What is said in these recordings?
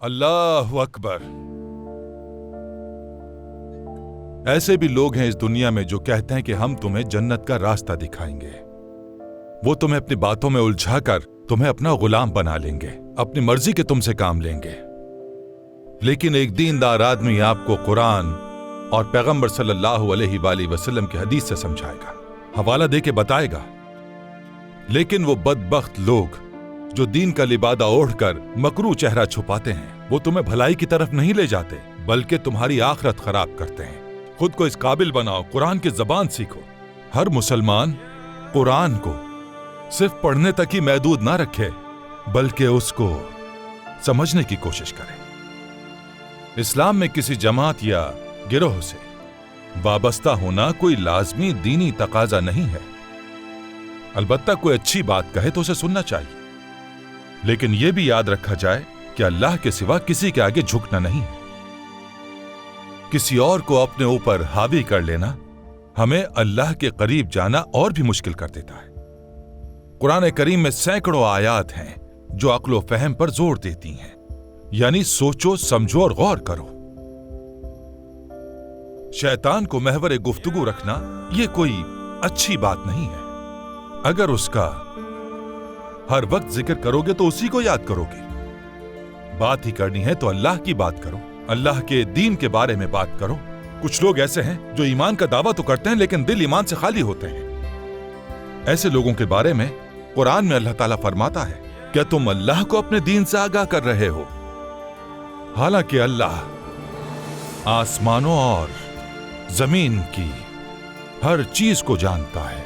अल्लाहु अकबर। ऐसे भी लोग हैं इस दुनिया में जो कहते हैं कि हम तुम्हें जन्नत का रास्ता दिखाएंगे। वो तुम्हें अपनी बातों में उलझाकर तुम्हें अपना गुलाम बना लेंगे, अपनी मर्जी के तुमसे काम लेंगे। लेकिन एक दीनदार आदमी आपको कुरान और पैगंबर सल्लल्लाहु अलैहि वसल्लम की हदीस से समझाएगा, हवाला देके बताएगा। लेकिन वो बदबख्त लोग जो दीन का लिबादा ओढ़कर मकरू चेहरा छुपाते हैं, वो तुम्हें भलाई की तरफ नहीं ले जाते, बल्कि तुम्हारी आखिरत खराब करते हैं। खुद को इस काबिल बनाओ, कुरान की जबान सीखो। हर मुसलमान कुरान को सिर्फ पढ़ने तक ही महदूद ना रखे, बल्कि उसको समझने की कोशिश करे। इस्लाम में किसी जमात या गिरोह से वाबस्ता होना कोई लाजमी दीनी तकाजा नहीं है। अलबत्ता कोई अच्छी बात कहे तो उसे सुनना चाहिए, लेकिन यह भी याद रखा जाए कि अल्लाह के सिवा किसी के आगे झुकना नहीं है। किसी और को अपने ऊपर हावी कर लेना हमें अल्लाह के करीब जाना और भी मुश्किल कर देता है। कुरान करीम में सैकड़ों आयात हैं जो अक्ल व फहम पर जोर देती हैं, यानी सोचो, समझो और गौर करो। शैतान को महवर गुफ्तगू रखना यह कोई अच्छी बात नहीं है। अगर उसका हर वक्त जिक्र करोगे तो उसी को याद करोगे। बात ही करनी है तो अल्लाह की बात करो, अल्लाह के दीन के बारे में बात करो। कुछ लोग ऐसे हैं जो ईमान का दावा तो करते हैं लेकिन दिल ईमान से खाली होते हैं। ऐसे लोगों के बारे में कुरान में अल्लाह ताला फरमाता है, क्या तुम अल्लाह को अपने दीन से आगाह कर रहे हो? हालांकि अल्लाह आसमानों और जमीन की हर चीज को जानता है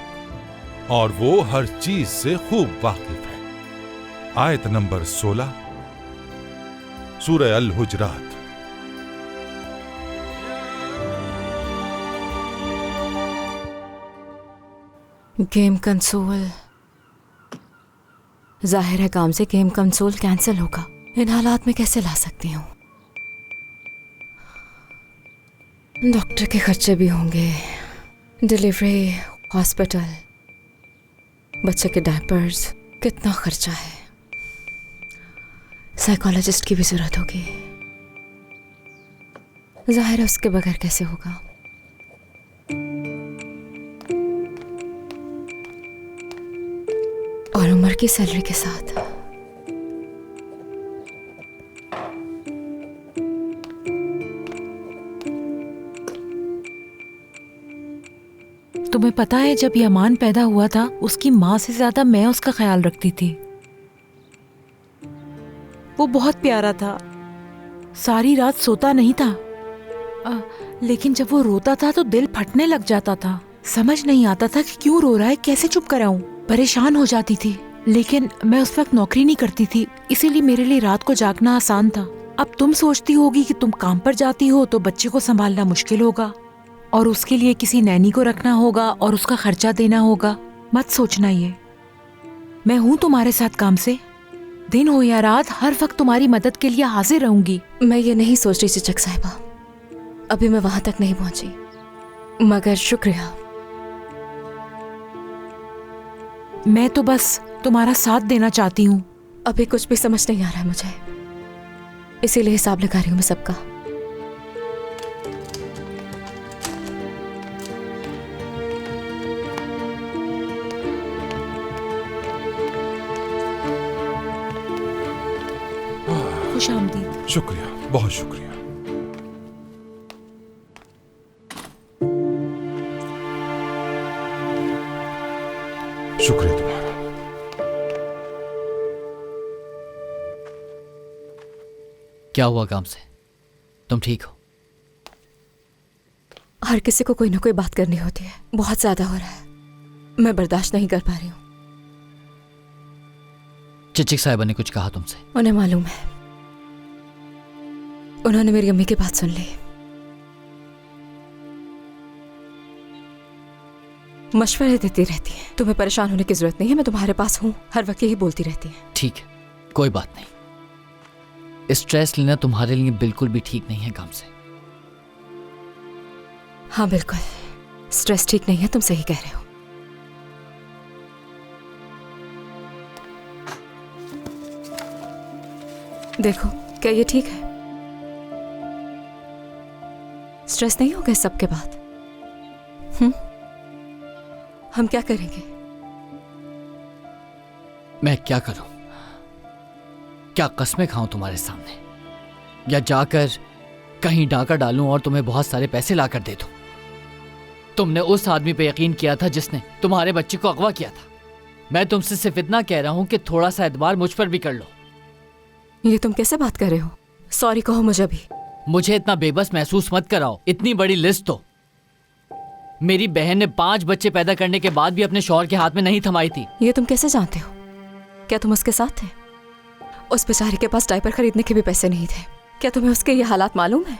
और वो हर चीज से खूब वाकिफ है। आयत नंबर 16 सूरह अल हुजरात। गेम कंसोल, जाहिर है काम से गेम कंसोल कैंसिल होगा। इन हालात में कैसे ला सकती हूँ? डॉक्टर के खर्चे भी होंगे, डिलीवरी, हॉस्पिटल, बच्चे के डायपर्स, कितना खर्चा है। साइकोलॉजिस्ट की भी जरूरत होगी, जाहिर है उसके बगैर कैसे होगा। और उम्र की सैलरी के साथ तुम्हें पता है जब यमान पैदा हुआ था उसकी माँ से ज्यादा मैं उसका ख्याल रखती थी। वो बहुत प्यारा था, सारी रात सोता नहीं था। लेकिन जब वो रोता था तो दिल फटने लग जाता था। समझ नहीं आता था कि क्यों रो रहा है, कैसे चुप कराऊं। परेशान हो जाती थी, लेकिन मैं उस वक्त नौकरी नहीं करती थी, इसीलिए मेरे लिए रात को जागना आसान था। अब तुम सोचती होगी कि तुम काम पर जाती हो तो बच्चे को संभालना मुश्किल होगा और उसके लिए किसी नैनी को रखना होगा और उसका खर्चा देना होगा। मत सोचना ये, मैं हूँ तुम्हारे साथ काम से, दिन हो या रात हर वक्त तुम्हारी मदद के लिए हाजिर रहूंगी। मैं ये नहीं सोच रही चिचक साहिबा, अभी मैं वहां तक नहीं पहुंची, मगर शुक्रिया। मैं तो बस तुम्हारा साथ देना चाहती हूँ। अभी कुछ भी समझ नहीं आ रहा है मुझे, इसीलिए हिसाब लगा रही हूँ मैं सबका। खुश आमदीद। शुक्रिया, बहुत शुक्रिया। शुक्रिया तुम्हारा। क्या हुआ काम से? तुम ठीक हो? हर किसी को कोई ना कोई बात करनी होती है, बहुत ज्यादा हो रहा है, मैं बर्दाश्त नहीं कर पा रही हूँ। चिचिक साहिबा ने कुछ कहा तुमसे? उन्हें मालूम है, उन्होंने मेरी अम्मी की बात सुन ली। मशवरे देती रहती है, तुम्हें परेशान होने की जरूरत नहीं है, मैं तुम्हारे पास हूँ, हर वक्त यही बोलती रहती है। ठीक है, कोई बात नहीं। स्ट्रेस लेना तुम्हारे लिए बिल्कुल भी ठीक नहीं है काम से। हाँ बिल्कुल, स्ट्रेस ठीक नहीं है, तुम सही कह रहे हो। देखो क्या ये ठीक है? स्ट्रेस नहीं हो गए सबके बाद? हम क्या करेंगे? मैं क्या करूं? क्या कस्में खाऊं तुम्हारे सामने, या जाकर कहीं डाका डालूं और तुम्हें बहुत सारे पैसे लाकर दे दूं? तुमने उस आदमी पे यकीन किया था जिसने तुम्हारे बच्चे को अगवा किया था। मैं तुमसे सिर्फ इतना कह रहा हूं कि थोड़ा सा एतबार मुझ पर भी कर लो। ये तुम कैसे बात कर रहे हो? सॉरी कहो मुझे अभी। मुझे इतना बेबस महसूस मत कराओ। इतनी बड़ी लिस्ट तो मेरी बहन ने 5 बच्चे पैदा करने के बाद भी अपने शौहर के हाथ में नहीं थमाई थी। ये तुम कैसे जानते हो? क्या तुम उसके साथ थे? उस बेचारे के पास डायपर खरीदने के भी पैसे नहीं थे। क्या तुम्हें उसके ये हालात मालूम है?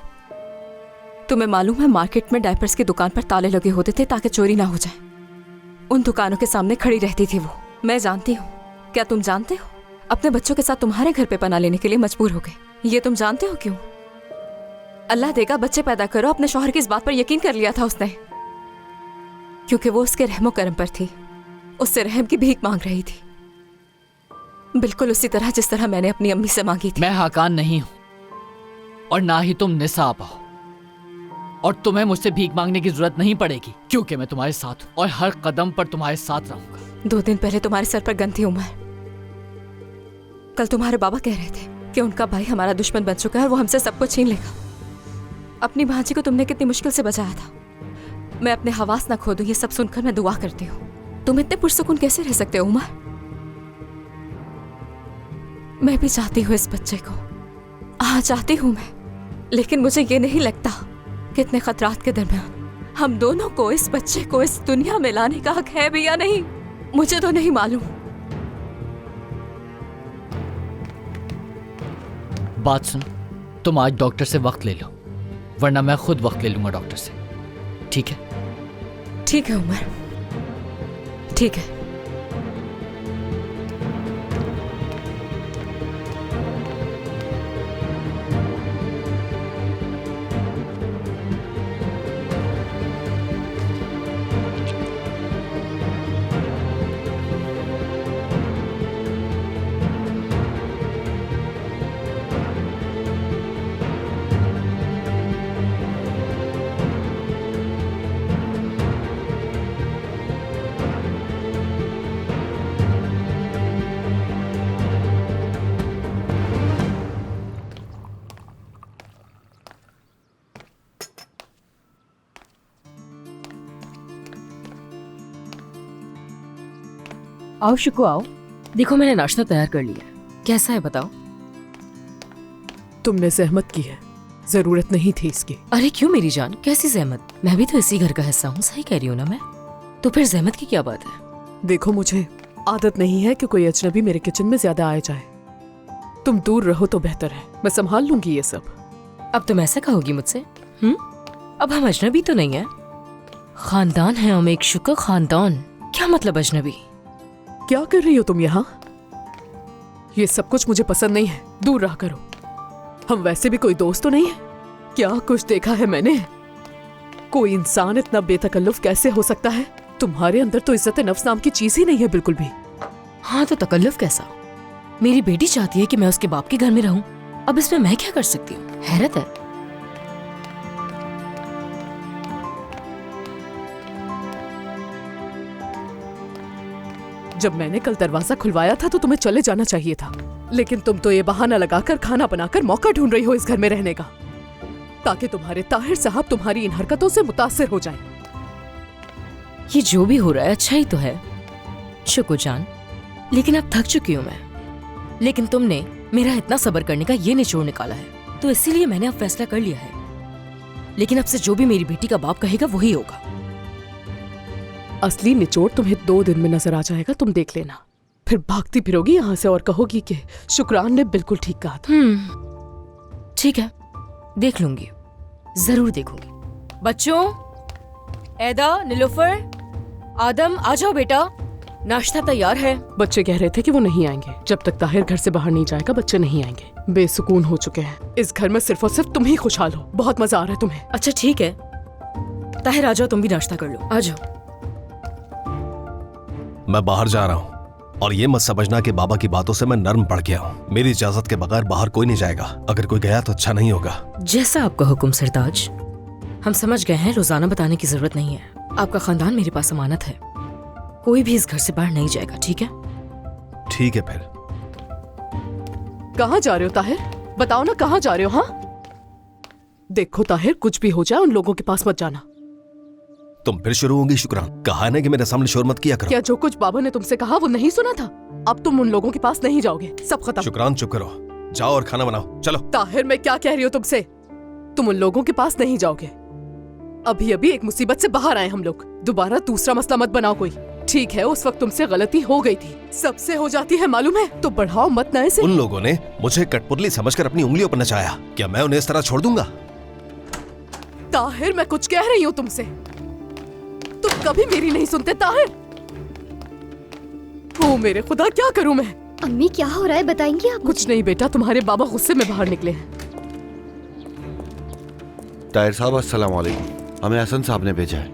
तुम्हें मालूम है मार्केट में डायपर्स की दुकान पर ताले लगे होते थे ताकि चोरी ना हो जाए। उन दुकानों के सामने खड़ी रहती थी वो। मैं जानती हूँ। क्या तुम जानते हो? अपने बच्चों के साथ तुम्हारे घर पे पनाह लेने के लिए मजबूर हो गए। ये तुम जानते हो क्यों? अल्लाह देगा बच्चे पैदा करो। अपने शौहर की इस बात पर यकीन कर लिया था उसने, क्योंकि वो उसके रहमो करम पर थी। उससे रहम की भीख मांग रही थी, बिल्कुल उसी तरह जिस तरह मैंने अपनी अम्मी से मांगी थी। मैं हाकान नहीं हूं और ना ही तुम निसा आपा हो, और तुम्हें मुझसे भीख मांगने की जरूरत नहीं पड़ेगी, क्योंकि मैं तुम्हारे साथ हूं और हर कदम पर तुम्हारे साथ रहूंगा। 2 दिन पहले तुम्हारे सर पर गन थी उमर। कल तुम्हारे बाबा कह रहे थे कि उनका भाई हमारा दुश्मन बन चुका है और वो हमसे सब कुछ छीन लेगा। अपनी भांजी को तुमने कितनी मुश्किल से बचाया था। मैं अपने हवास ना खो दूं, ये सब सुनकर मैं दुआ करती हूँ। तुम इतने पुरसुकून कैसे रह सकते हो उमर? मैं भी चाहती हूँ इस बच्चे को। हाँ चाहती हूँ मैं, लेकिन मुझे ये नहीं लगता कि इतने खतरात के दरमियान हम दोनों को इस बच्चे को इस दुनिया में लाने का हक है भी या नहीं, मुझे तो नहीं मालूम। बात सुन, तुम आज डॉक्टर से वक्त ले लो, वरना मैं खुद वक्त ले लूंगा डॉक्टर से। ठीक है? ठीक है उमर, ठीक है। आओ शुक्र आओ। देखो मैंने नाश्ता तैयार कर लिया। कैसा है बताओ? तुमने जहमत की है, जरूरत नहीं थी इसकी। अरे क्यों मेरी जान, कैसी जहमत? मैं भी तो इसी घर का हिस्सा हूँ, सही कह रही हूँ ना मैं? तो फिर जहमत की क्या बात है? देखो मुझे आदत नहीं है कि कोई अजनबी मेरे किचन में ज्यादा आए जाए। तुम दूर रहो तो बेहतर है, मैं संभाल लूंगी ये सब। अब तुम ऐसा कहोगी मुझसे? अब हम अजनबी तो नहीं है, खानदान है हम, एक शुक्र खानदान। क्या मतलब अजनबी? क्या कर रही हो तुम यहाँ? ये सब कुछ मुझे पसंद नहीं है, दूर रहा करो। हम वैसे भी कोई दोस्त तो नहीं है। क्या कुछ देखा है मैंने। कोई इंसान इतना बेतकल्लुफ कैसे हो सकता है? तुम्हारे अंदर तो इज्जत नफ्स नाम की चीज ही नहीं है बिल्कुल भी। हाँ तो तकल्लुफ कैसा? मेरी बेटी चाहती है कि मैं उसके बाप के घर में रहूं, अब इसमें मैं क्या कर सकती हूँ? हैरत है। जब मैंने कल दरवाजा खुलवाया था तो तुम्हें चले जाना चाहिए था, लेकिन तुम तो ये बहाना लगाकर खाना बनाकर मौका ढूंढ रही हो इस घर में रहने का, ताकि तुम्हारे ताहिर साहब तुम्हारी इन हरकतों से मुतासिर हो जाएं। ये जो भी हो रहा है अच्छा ही तो है शुक्र जान, लेकिन अब थक चुकी हूँ मैं। लेकिन तुमने मेरा इतना सब्र करने का ये निचोड़ निकाला है, तो इसीलिए मैंने अब फैसला कर लिया है। लेकिन अब से जो भी मेरी बेटी का बाप कहेगा वही होगा। असली निचोड़ तुम्हें 2 दिन में नजर आ जाएगा, तुम देख लेना। फिर भागती फिरोगी यहाँ से और कहोगी कि शुक्रान ने बिल्कुल ठीक कहा था। ठीक है, देख लूंगी, जरूर देखूंगी। बच्चों, ऐदा, निलोफर, आदम, आ जाओ बेटा, नाश्ता तैयार है। बच्चे कह रहे थे कि वो नहीं आएंगे। जब तक ताहिर घर से बाहर नहीं जाएगा बच्चे नहीं आएंगे। बेसुकून हो चुके हैं इस घर में, सिर्फ और सिर्फ तुम ही खुशहाल हो। बहुत मजा आ रहा है तुम्हें। अच्छा ठीक है, ताहिर आ जाओ, तुम भी नाश्ता कर लो, आ जाओ। मैं बाहर जा रहा हूँ, और ये मत समझना कि बाबा की बातों से मैं नर्म पड़ गया हूँ। मेरी इजाजत के बगैर बाहर कोई नहीं जाएगा। अगर कोई गया तो अच्छा नहीं होगा। जैसा आपका हुक्म सरताज। हम समझ गए हैं, रोजाना बताने की जरूरत नहीं है। आपका खानदान मेरे पास अमानत है, कोई भी इस घर से बाहर नहीं जाएगा, ठीक है? ठीक है फिर। कहाँ जा रहे हो ताहिर? बताओ ना, कहाँ जा रहे हो? हाँ देखो ताहिर, कुछ भी हो जाए उन लोगों के पास मत जाना। तुम फिर शुरू होंगी शुक्रान। कहा ना कि मेरे सामने शोर मत किया करो। क्या जो कुछ बाबा ने तुमसे कहा वो नहीं सुना था? अब तुम उन लोगों के पास नहीं जाओगे, सब खत्म। शुक्रान चुप करो, जाओ और खाना बनाओ, चलो। ताहिर मैं क्या कह रही हूँ तुमसे, तुम उन लोगों के पास नहीं जाओगे। अभी अभी एक मुसीबत से बाहर आए हम लोग, दोबारा दूसरा मसला मत बनाओ कोई। ठीक है, उस वक्त तुमसे गलती हो गई थी, सबसे हो जाती है मालूम है, तो बढ़ाओ मत ना इसे। उन लोगों ने मुझे कठपुतली समझकर अपनी उंगलियों पर नचाया, क्या मैं उन्हें इस तरह छोड़ दूंगा? ताहिर मैं कुछ कह रही हूँ तुमसे, तुम कभी मेरी नहीं सुनते ताहिर। ओ मेरे खुदा, क्या करूं मैं? अम्मी क्या हो रहा है बताएंगी आप? कुछ नहीं बेटा, तुम्हारे बाबा गुस्से में बाहर निकले हैं। ताहिर साहब अस्सलाम वालेकुम। हमें हसन साहब ने भेजा है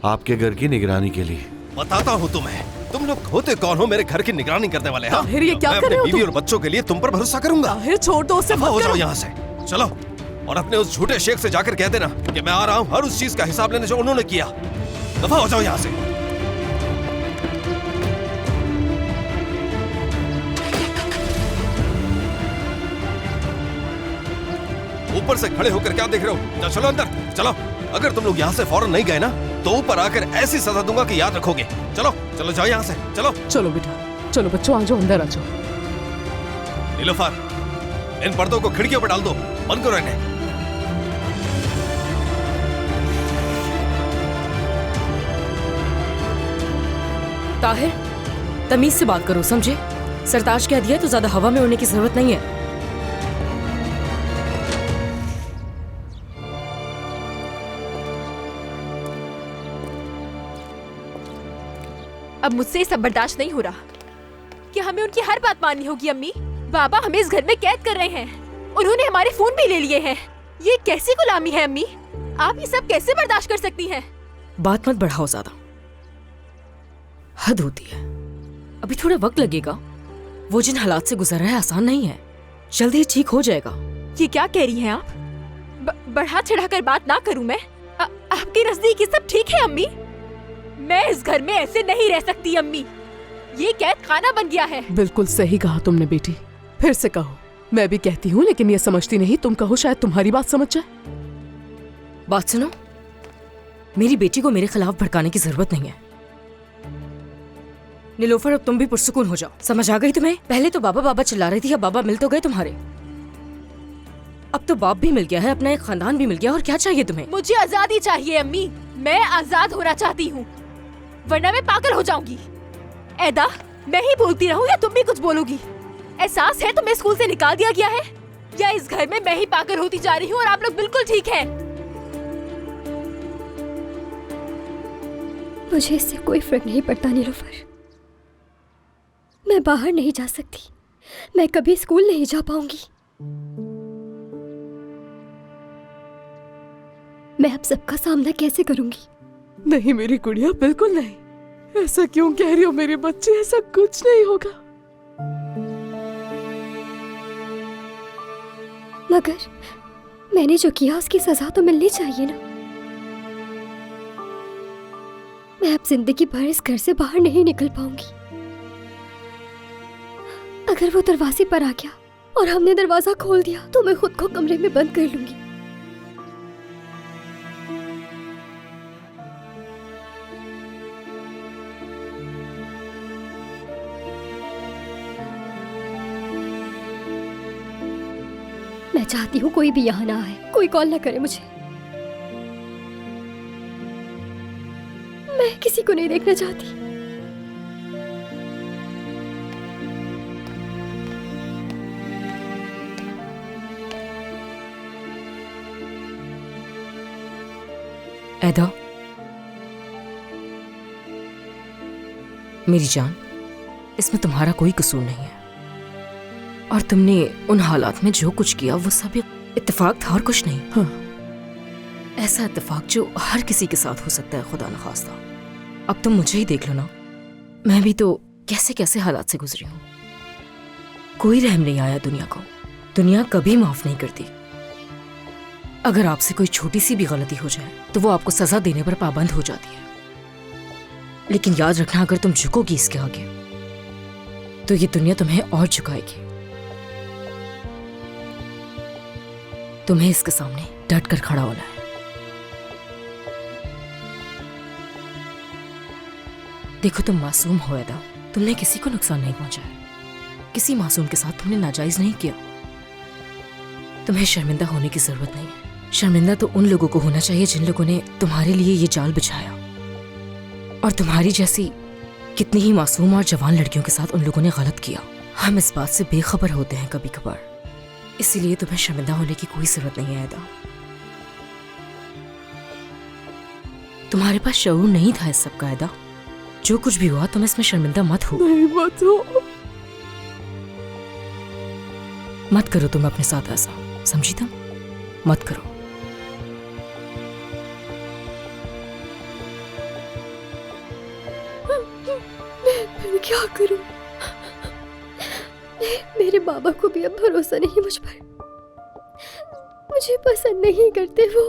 आपके घर की निगरानी के लिए। बताता हूँ तुम्हें, तुम लोग होते कौन हो मेरे घर की निगरानी करने वाले? हाँ? ताहिर ये क्या मैं कर रहे हो अपनी बीवी तुम? और बच्चों के लिए तुम पर भरोसा करूंगा? ताहिर छोड़ दो उसे, दफा मत हो जाओ करो। यहाँ से, चलो। और अपने उस झूठे शेख से जाकर कह देना कि मैं आ रहा हूँ हर उस चीज का हिसाब लेने जो उन्होंने किया। दफा हो जाओ यहाँ से। ऊपर से खड़े होकर क्या देख रहे हो? चलो अंदर चलो। अगर तुम लोग यहाँ से फौरन नहीं गए ना तो ऊपर आकर ऐसी सजा दूंगा कि याद रखोगे। चलो चलो जाओ यहाँ से, चलो। चलो बेटा, चलो बच्चों, आ जाओ अंदर आ जाओ। नीलोफर, इन पर्दों को खिड़कियों पर डाल दो, बंद करो इन्हें। ताहिर, तमीज से बात करो, समझे? सरताज कह दिया तो ज्यादा हवा में उड़ने की जरूरत नहीं है। अब मुझसे ये सब बर्दाश्त नहीं हो रहा कि हमें उनकी हर बात माननी होगी। अम्मी, बाबा हमें इस घर में कैद कर रहे हैं, उन्होंने हमारे फोन भी ले लिए हैं। ये कैसी गुलामी है अम्मी? आप ये सब कैसे बर्दाश्त कर सकती हैं? बात मत बढ़ाओ ज्यादा, हद होती है। अभी थोड़ा वक्त लगेगा, वो जिन हालात से गुजर रहा है आसान नहीं है, जल्दी ही ठीक हो जाएगा। ये क्या कह रही हैं आप? बढ़ा चढ़ाकर बात ना करूं मैं? आपके नजदीक ये सब ठीक है अम्मी? मैं इस घर में ऐसे नहीं रह सकती अम्मी, ये कैद खाना बन गया है। बिल्कुल सही कहा तुमने बेटी, फिर से कहो। मैं भी कहती हूँ लेकिन ये समझती नहीं, तुम कहो शायद तुम्हारी बात समझ जाए। बात सुनो, मेरी बेटी को मेरे खिलाफ भड़काने की जरूरत नहीं है। नीलोफर, अब तुम भी पुरसुकून हो जाओ। समझ आ गई तुम्हें? पहले तो बाबा बाबा चिल्ला रही थी, अब बाबा मिल तो गए तुम्हारे। अब तो बाप भी मिल गया है, अपना एक खानदान भी मिल गया, और क्या चाहिए तुम्हें? मुझे आजादी चाहिए अम्मी, मैं आजाद होना चाहती हूँ, वरना मैं पागल हो जाऊंगी। ऐदा, मैं ही बोलती रहूं या तुम भी कुछ बोलोगी? एहसास है तुम्हें स्कूल से निकाल दिया गया है, या इस घर में मैं ही पागल होती जा रही हूँ और आप लोग बिल्कुल ठीक हैं? मुझे इससे कोई फर्क नहीं पड़ता नीलोफर, मैं बाहर नहीं जा सकती, मैं कभी स्कूल नहीं जा पाऊंगी। मैं अब सबका सामना कैसे करूंगी? नहीं मेरी गुड़िया, बिल्कुल नहीं। ऐसा क्यों कह रही हो मेरे बच्चे? ऐसा कुछ नहीं होगा। मगर मैंने जो किया उसकी सजा तो मिलनी चाहिए ना। मैं अब जिंदगी भर इस घर से बाहर नहीं निकल पाऊंगी। अगर वो दरवाजे पर आ गया और हमने दरवाजा खोल दिया तो मैं खुद को कमरे में बंद कर लूंगी। मैं चाहती हूँ कोई भी यहाँ ना आए, कोई कॉल ना करे मुझे। मैं किसी को नहीं देखना चाहती। ऐदा, मेरी जान, इसमें तुम्हारा कोई कसूर नहीं है, और तुमने उन हालात में जो कुछ किया वो सब इत्तेफाक था और कुछ नहीं। हाँ। ऐसा इत्तेफाक जो हर किसी के साथ हो सकता है, खुदा न खास्ता। अब तुम मुझे ही देख लो ना, मैं भी तो कैसे कैसे हालात से गुजरी हूं। कोई रहम नहीं आया दुनिया को। दुनिया कभी माफ नहीं करती। अगर आपसे कोई छोटी सी भी गलती हो जाए तो वो आपको सजा देने पर पाबंद हो जाती है। लेकिन याद रखना, अगर तुम झुकोगी इसके आगे तो ये दुनिया तुम्हें और झुकाएगी। तुम्हें इसके सामने डट कर खड़ा होना है। देखो, तुम मासूम हो अदा। तुमने किसी को नुकसान नहीं पहुंचाया। किसी मासूम के साथ तुमने नाजायज नहीं किया। तुम्हें शर्मिंदा होने की जरूरत नहीं है। शर्मिंदा तो उन लोगों को होना चाहिए जिन लोगों ने तुम्हारे लिए ये जाल बिछाया। और तुम्हारी जैसी कितनी ही मासूम और जवान लड़कियों के साथ उन लोगों ने गलत किया। हम इस बात से बेखबर होते हैं कभी कभार। इसीलिए तुम्हें शर्मिंदा होने की कोई जरूरत नहीं है अदा। तुम्हारे पास शऊर नहीं था इस सब का अदा। जो कुछ भी हुआ तुम इसमें शर्मिंदा मत हो। नहीं, मत हो। मत करो तुम अपने साथ ऐसा, समझी तुम? मत करो। मैं क्या करूं? मेरे बाबा को भी अब भरोसा नहीं मुझ पर। मुझे पसंद नहीं करते वो।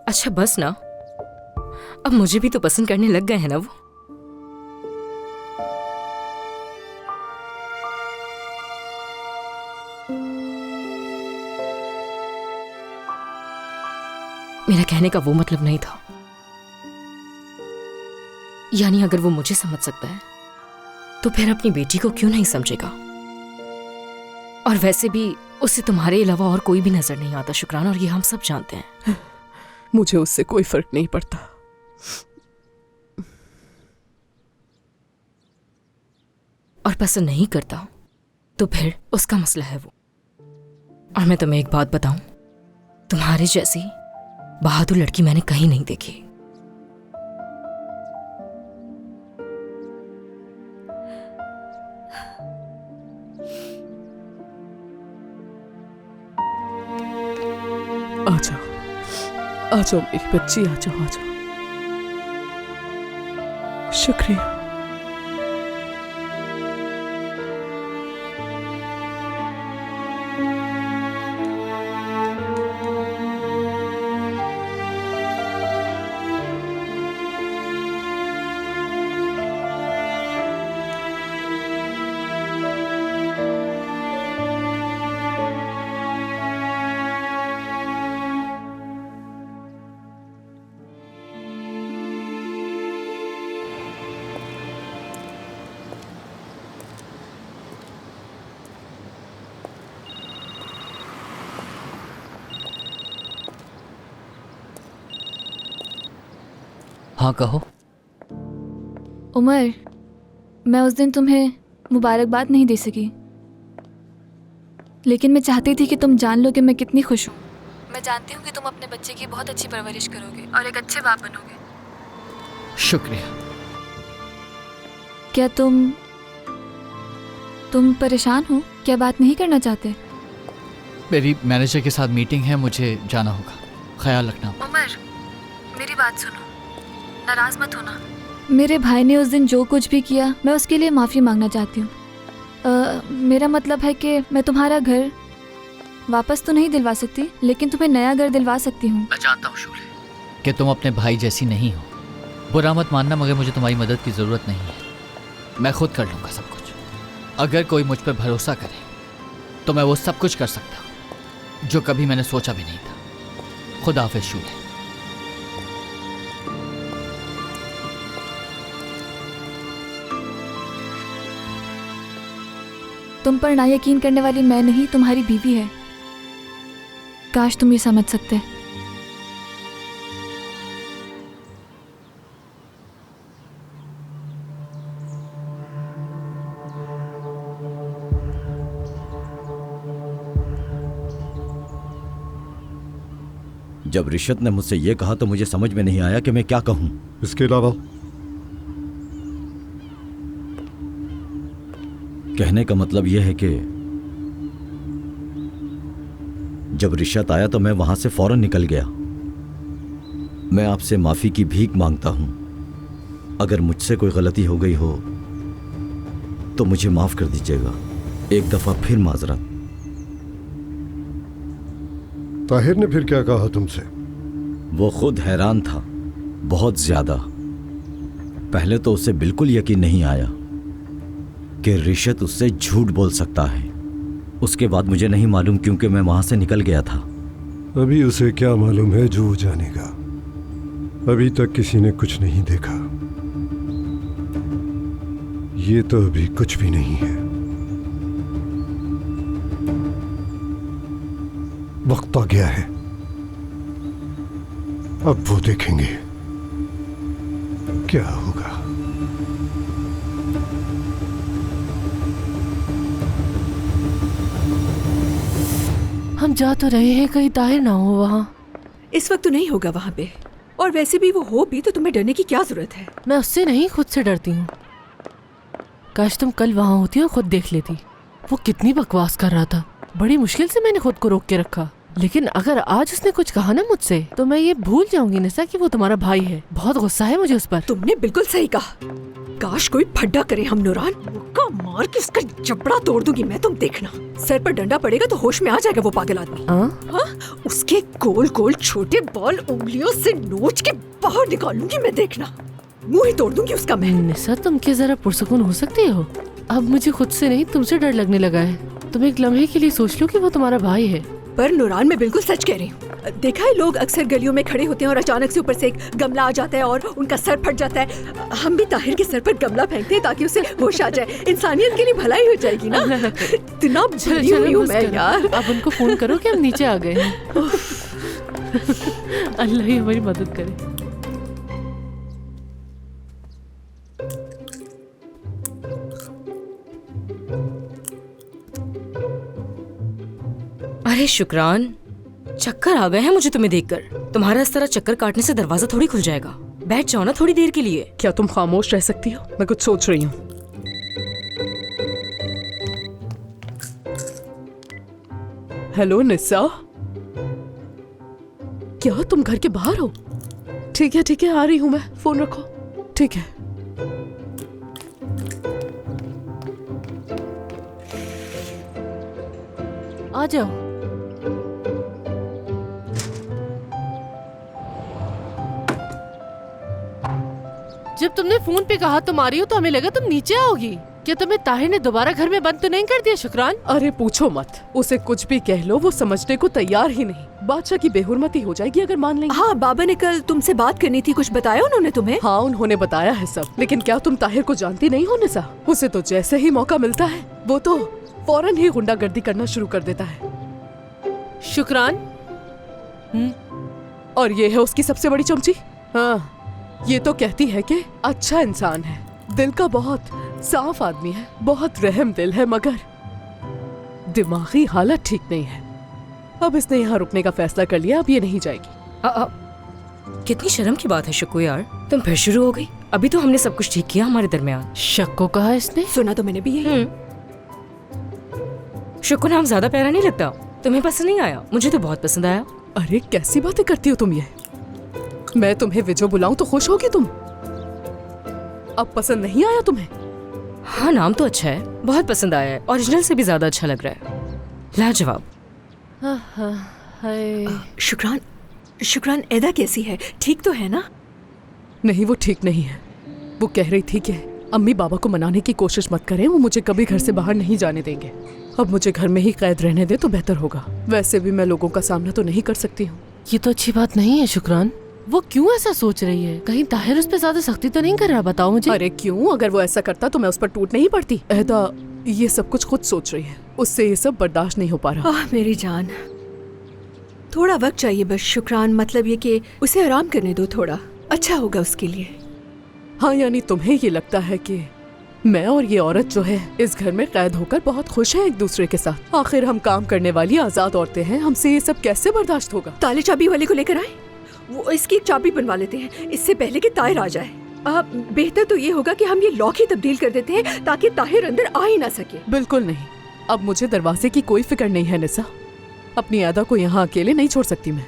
अच्छा बस ना, अब मुझे भी तो पसंद करने लग गए हैं ना वो। मेरा कहने का वो मतलब नहीं था। यानी अगर वो मुझे समझ सकता है तो फिर अपनी बेटी को क्यों नहीं समझेगा? और वैसे भी उससे तुम्हारे अलावा और कोई भी नजर नहीं आता शुक्रान, और ये हम सब जानते हैं। मुझे उससे कोई फर्क नहीं पड़ता। और पसंद नहीं करता तो फिर उसका मसला है वो। और मैं तुम्हें एक बात बताऊं, तुम्हारे जैसी बहादुर लड़की मैंने कहीं नहीं देखी। आ जाओ, आ जाओ मेरी बच्ची, आ जाओ, आ जाओ। शुक्रिया। हाँ कहो। उमर, मैं उस दिन तुम्हें मुबारकबाद नहीं दे सकी, लेकिन मैं चाहती थी कि तुम जान लो कि मैं कितनी खुश हूँ। मैं जानती हूँ कि तुम अपने बच्चे की बहुत अच्छी परवरिश करोगे और एक अच्छे बाप बनोगे। शुक्रिया। क्या तुम परेशान हो? क्या बात नहीं करना चाहते? मेरी मैनेजर के साथ मीटिंग है, मुझे जाना होगा। ख्याल रखना। उमर, मेरी बात सुनो, नाराज मत होना। मेरे भाई ने उस दिन जो कुछ भी किया मैं उसके लिए माफ़ी मांगना चाहती हूँ। मेरा मतलब है कि मैं तुम्हारा घर वापस तो नहीं दिलवा सकती, लेकिन तुम्हें नया घर दिलवा सकती हूँ। मैं जानता हूँ शोले कि तुम अपने भाई जैसी नहीं हो। बुरा मत मानना, मगर मुझे तुम्हारी मदद की ज़रूरत नहीं है। मैं खुद कर लूँगा सब कुछ। अगर कोई मुझ पर भरोसा करे तो मैं वो सब कुछ कर सकता हूँ जो कभी मैंने सोचा भी नहीं था। खुदा हाफिज़ शोले। तुम पर ना यकीन करने वाली मैं नहीं, तुम्हारी बीवी है। काश तुम ये समझ सकते। जब रिशत ने मुझसे ये कहा तो मुझे समझ में नहीं आया कि मैं क्या कहूं। इसके अलावा कहने का मतलब यह है कि जब रिशत आया तो मैं वहां से फौरन निकल गया। मैं आपसे माफी की भीख मांगता हूं। अगर मुझसे कोई गलती हो गई हो तो मुझे माफ कर दीजिएगा। एक दफा फिर माजरत। ताहिर ने फिर क्या कहा तुमसे? वो खुद हैरान था, बहुत ज्यादा। पहले तो उसे बिल्कुल यकीन नहीं आया कि रिशत उससे झूठ बोल सकता है। उसके बाद मुझे नहीं मालूम क्योंकि मैं वहां से निकल गया था। अभी उसे क्या मालूम है जो वो जानेगा? अभी तक किसी ने कुछ नहीं देखा। ये तो अभी कुछ भी नहीं है। वक्त आ गया है, अब वो देखेंगे क्या होगा। हम जा तो रहे हैं, कहीं ताहिर ना हो वहाँ। इस वक्त तो नहीं होगा वहाँ पे, और वैसे भी वो हो भी तो तुम्हें डरने की क्या जरूरत है? मैं उससे नहीं, खुद से डरती हूँ। काश तुम कल वहाँ होती और खुद देख लेती। वो कितनी बकवास कर रहा था। बड़ी मुश्किल से मैंने खुद को रोक के रखा, लेकिन अगर आज उसने कुछ कहा ना मुझसे तो मैं ये भूल जाऊंगी निशा कि वो तुम्हारा भाई है। बहुत गुस्सा है मुझे उस पर। तुमने बिल्कुल सही कहा। काश कोई फड्डा करे हम नूरान, मुक्का मार के उसका जबड़ा तोड़ दूंगी मैं, तुम देखना। सर पर डंडा पड़ेगा तो होश में आ जाएगा वो पागल आदमी। हाँ? उसके गोल गोल छोटे बाल उंगलियों से नोच के बाहर निकालूंगी मैं, देखना। मुंह ही तोड़ दूंगी उसका मैं। निशा तुम क्या जरा पुरसुकून हो सकती हो? अब मुझे खुद से नहीं तुमसे डर लगने लगा है। तुम एक लम्हे के लिए सोच लो कि वो तुम्हारा भाई है। पर नूरान मैं बिल्कुल सच कह रही हूँ। देखा है लोग अक्सर गलियों में खड़े होते हैं और अचानक से ऊपर से एक गमला आ जाता है और उनका सर फट जाता है। हम भी ताहिर के सर पर गमला फेंकते हैं ताकि उसे होश आ जाए। इंसानियत के लिए भलाई हो जाएगी ना। इतना भली हुई हूँ मैं यार। अब उनको फोन करो कि हम नीचे आ गए हैं। अल्लाह ही हमारी मदद करे। अरे शुक्रान, चक्कर आ गए हैं मुझे तुम्हें देखकर। तुम्हारा इस तरह चक्कर काटने से दरवाजा थोड़ी खुल जाएगा। बैठ जाओ ना थोड़ी देर के लिए। क्या तुम खामोश रह सकती हो? मैं कुछ सोच रही हूँ। हेलो निसा, क्या तुम घर के बाहर हो? ठीक है आ रही हूँ मैं, फोन रखो। ठीक है। आ जाओ। जब तुमने फोन पे कहा तुम आ रही हो तो हमें लगा तुम नीचे आओगी। क्या तुम्हें ताहिर ने दोबारा घर में बंद तो नहीं कर दिया शुक्रान? अरे पूछो मत, उसे कुछ भी कह लो वो समझने को तैयार ही नहीं। बादशाह की बेहुरमती हो जाएगी अगर मान लेंगे। हाँ, बाबा ने कल तुमसे बात करनी थी, कुछ बताया उन्होंने तुम्हें? हाँ, उन्होंने बताया है सब। लेकिन क्या तुम ताहिर को जानती नहीं हो निसा? उसे तो जैसे ही मौका मिलता है वो तो फौरन ही गुंडागर्दी करना शुरू कर देता है। शुक्रान। और ये है उसकी सबसे बड़ी चमची। हाँ, ये तो कहती है कि अच्छा इंसान है, दिल का बहुत साफ आदमी है, बहुत रहम दिल है, मगर दिमागी हालत ठीक नहीं है। अब इसने यहाँ रुकने का फैसला कर लिया, अब ये नहीं जाएगी। कितनी शर्म की बात है शक्को यार, तुम फिर शुरू हो गई। अभी तो हमने सब कुछ ठीक किया हमारे दरमियान। शक्को कहा इसने? सुना तो मैंने भी यही। शक्को नाम ज्यादा प्यारा नहीं लगता? तुम्हें पसंद नहीं आया? मुझे तो बहुत पसंद आया। अरे कैसी बातें करती हो तुम ये? मैं तुम्हें विजो बुलाऊं तो खुश होगी तुम? अब पसंद नहीं आया तुम्हें? हाँ, नाम तो अच्छा है, बहुत पसंद आया है। ओरिजिनल से भी ज्यादा अच्छा लग रहा है, लाजवाब। शुक्रान एदा कैसी है? ठीक तो है ना? नहीं, वो ठीक नहीं है। वो कह रही थी कि अम्मी बाबा को मनाने की कोशिश मत करें, वो मुझे कभी घर से बाहर नहीं जाने देंगे। अब मुझे घर में ही कैद रहने दे तो बेहतर होगा। वैसे भी मैं लोगों का सामना तो नहीं कर सकती हूँ। ये तो अच्छी बात नहीं है शुक्रान। वो क्यों ऐसा सोच रही है? कहीं ताहिर उस पर ज्यादा सख्ती तो नहीं कर रहा? बताओ मुझे। अरे क्यों? अगर वो ऐसा करता तो मैं उस पर टूट नहीं पड़ती। एदा ये सब कुछ खुद सोच रही है, उससे ये सब बर्दाश्त नहीं हो पा रहा। मेरी जान, थोड़ा वक्त चाहिए बस शुक्रान। मतलब ये कि उसे आराम करने दो, थोड़ा अच्छा होगा उसके लिए। हाँ, यानी तुम्हें ये लगता है कि मैं और ये औरत जो है इस घर में कैद होकर बहुत खुश है एक दूसरे के साथ? आखिर हम काम करने वाली आजाद औरतें हैं, हमसे ये सब कैसे बर्दाश्त होगा? ताले चाबी वाले को लेकर आए, वो इसकी एक चाबी बनवा लेते हैं इससे पहले कि ताहिर आ जाए। बेहतर तो ये होगा कि हम ये लॉक ही तब्दील कर देते हैं ताकि ताहिर अंदर आ ही ना सके। बिल्कुल नहीं, अब मुझे दरवाजे की कोई फिक्र नहीं है निसा। अपनी अदा को यहाँ अकेले नहीं छोड़ सकती मैं।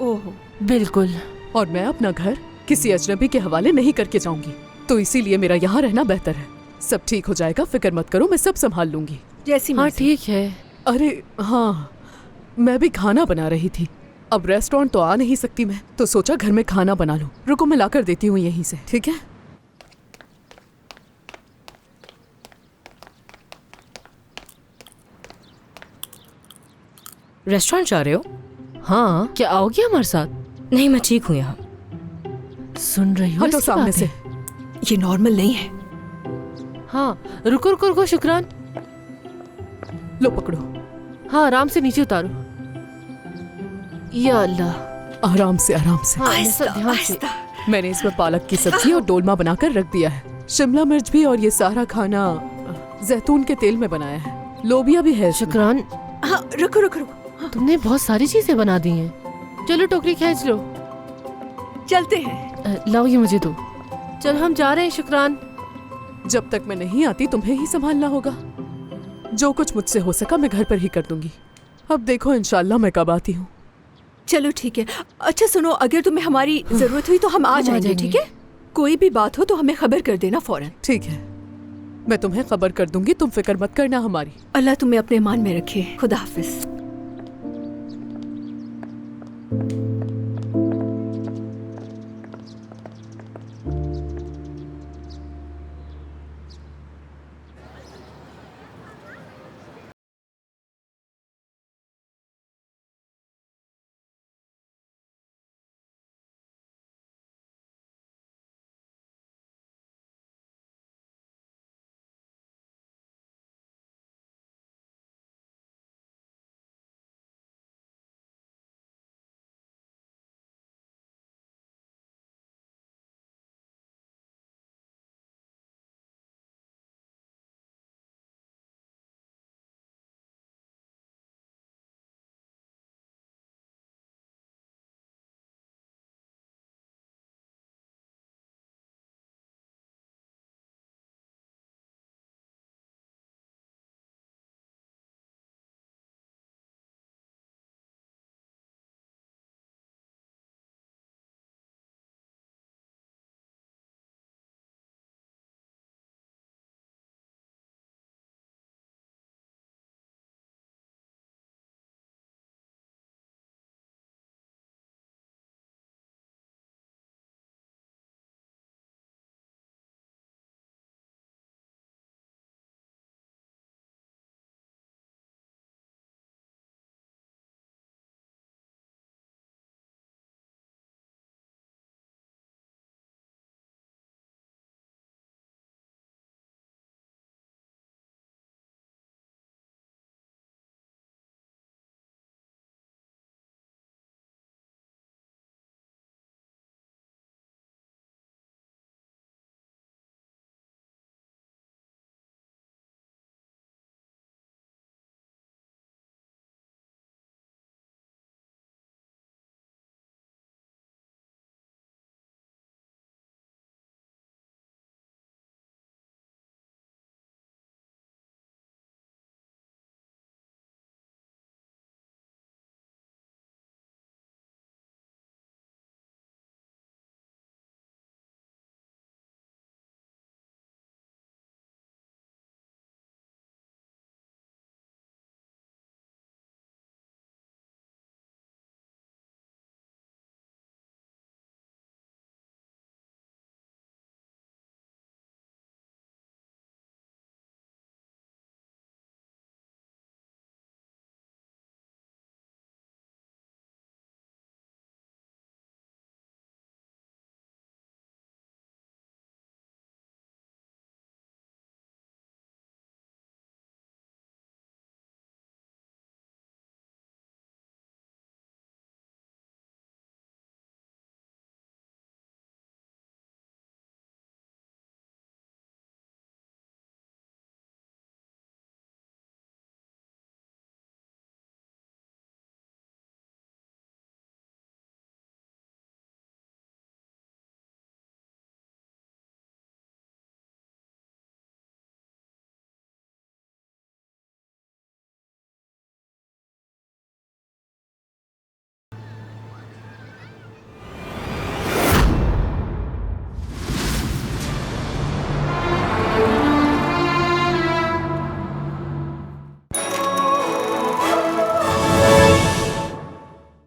ओह बिल्कुल। और मैं अपना घर किसी अजनबी के हवाले नहीं करके जाऊंगी, तो इसीलिए मेरा यहाँ रहना बेहतर है। सब ठीक हो जाएगा, फिक्र मत करो, मैं सब संभाल लूंगी। जैसी हाँ मर्जी। ठीक है। अरे हाँ, मैं भी खाना बना रही थी। अब रेस्टोरेंट तो आ नहीं सकती मैं, तो सोचा घर में खाना बना लूं। रुको मैं लाकर देती हूँ यहीं से, ठीक है? रेस्टोरेंट जा रहे हो? हाँ, क्या आओगे हमारे साथ? नहीं, मैं ठीक हूँ यहाँ। सुन रही हो हटो इसकी सामने बातें? से। ये नॉर्मल नहीं है। हाँ, रुको रुको रुको शुक्रान। लो पकड़ो। हाँ, आराम से नीचे उतारो। या अल्लाह, आराम से आराम से। हाँ, सब ध्यान से। मैंने इसमें पालक की सब्जी और डोलमा बनाकर रख दिया है, शिमला मिर्च भी, और ये सारा खाना जैतून के तेल में बनाया है। लोबिया भी है इसमें। शुक्रान, हाँ, रुको रुको रुको। तुमने बहुत सारी चीजें बना दी हैं। चलो टोकरी खींच लो। चलते हैं। लाओ ये मुझे दो। चल हम जा रहे हैं शुक्रान। जब तक मैं नहीं आती तुम्हें ही संभालना होगा। जो कुछ मुझसे हो सका मैं घर पर ही कर दूंगी। अब देखो इंशाल्लाह मैं कब आती हूँ। चलो ठीक है। अच्छा सुनो, अगर तुम्हें हमारी जरूरत हुई तो हम आ जाएंगे, ठीक है? कोई भी बात हो तो हमें खबर कर देना फौरन। ठीक है, मैं तुम्हें खबर कर दूंगी, तुम फिक्र मत करना हमारी। अल्लाह तुम्हें अपने ईमान में रखे। खुदा हाफिज।